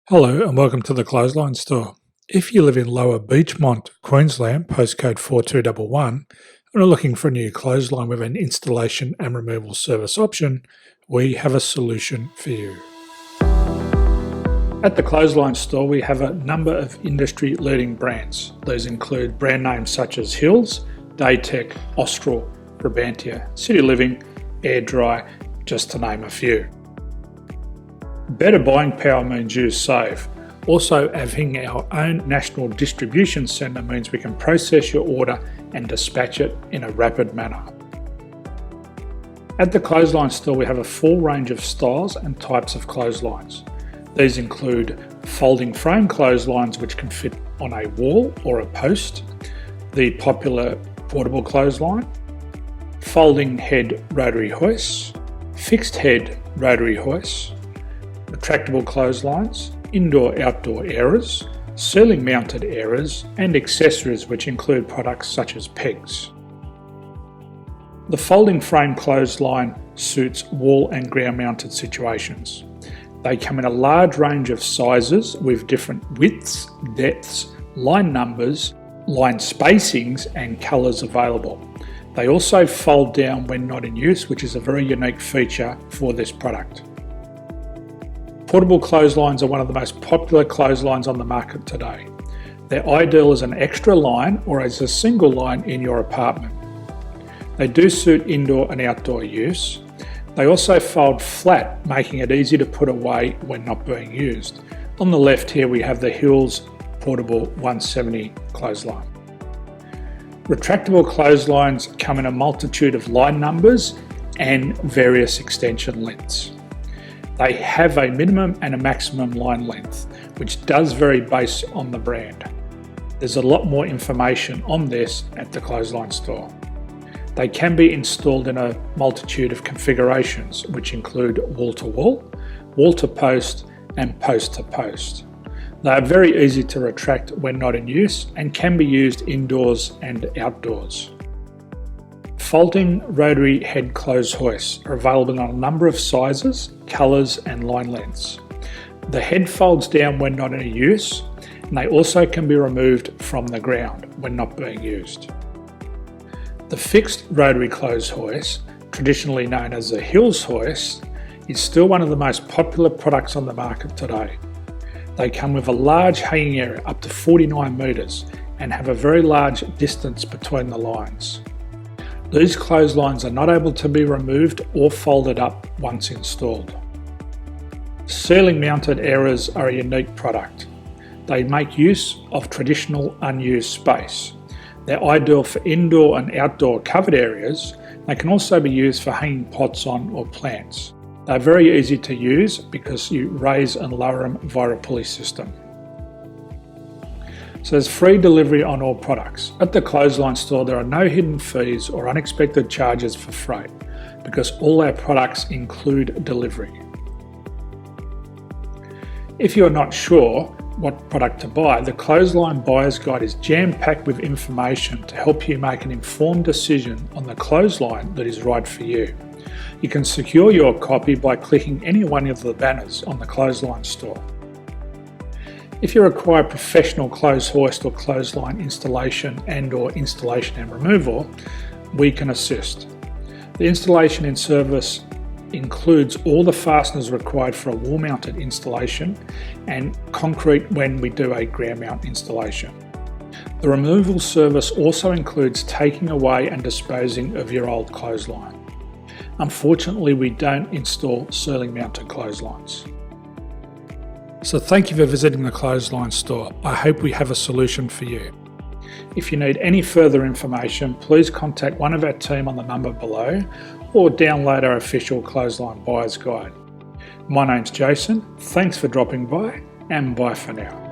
Hello and welcome to the Clothesline Store. If you live in Lower Beechmont, Queensland, postcode 4211, and are looking for a new clothesline with an installation and removal service option, we have a solution for you. At the Clothesline Store, we have a number of industry-leading brands. These include brand names such as Hills, Daytech, Austral, Brabantia, City Living, Air Dry, just to name a few. Better buying power means you save. Also, having our own national distribution centre means we can process your order and dispatch it in a rapid manner. At the Clothesline Store, we have a full range of styles and types of clotheslines. These include folding frame clotheslines which can fit on a wall or a post, the popular portable clothesline, folding head rotary hoists, fixed head rotary hoists, retractable clotheslines, indoor-outdoor airers, ceiling mounted airers, and accessories which include products such as pegs. The folding frame clothesline suits wall and ground mounted situations. They come in a large range of sizes with different widths, depths, line numbers, line spacings and colours available. They also fold down when not in use, which is a very unique feature for this product. Portable clotheslines are one of the most popular clotheslines on the market today. They're ideal as an extra line or as a single line in your apartment. They do suit indoor and outdoor use. They also fold flat, making it easy to put away when not being used. On the left here we have the Hills Portable 170 clothesline. Retractable clotheslines come in a multitude of line numbers and various extension lengths. They have a minimum and a maximum line length, which does vary based on the brand. There's a lot more information on this at the Clothesline Store. They can be installed in a multitude of configurations, which include wall-to-wall, wall-to-post, and post-to-post. They are very easy to retract when not in use and can be used indoors and outdoors. Folding rotary head clothes hoists are available in a number of sizes, colours and line lengths. The head folds down when not in use, and they also can be removed from the ground when not being used. The fixed rotary clothes hoist, traditionally known as the Hills hoist, is still one of the most popular products on the market today. They come with a large hanging area up to 49 metres and have a very large distance between the lines. These clotheslines are not able to be removed or folded up once installed. Ceiling mounted airers are a unique product. They make use of traditional unused space. They're ideal for indoor and outdoor covered areas. They can also be used for hanging pots on or plants. They're very easy to use because you raise and lower them via a pulley system. So there's free delivery on all products. At the Clothesline Store, there are no hidden fees or unexpected charges for freight because all our products include delivery. If you're not sure what product to buy, the Clothesline Buyer's Guide is jam-packed with information to help you make an informed decision on the clothesline that is right for you. You can secure your copy by clicking any one of the banners on the Clothesline Store. If you require professional clothes hoist or clothesline installation and/or installation and removal, we can assist. The installation and service includes all the fasteners required for a wall-mounted installation and concrete when we do a ground mount installation. The removal service also includes taking away and disposing of your old clothesline. Unfortunately, we don't install ceiling mounted clotheslines. So thank you for visiting the Clothesline Store. I hope we have a solution for you. If you need any further information, please contact one of our team on the number below or download our official Clothesline Buyer's Guide. My name's Jason, thanks for dropping by and bye for now.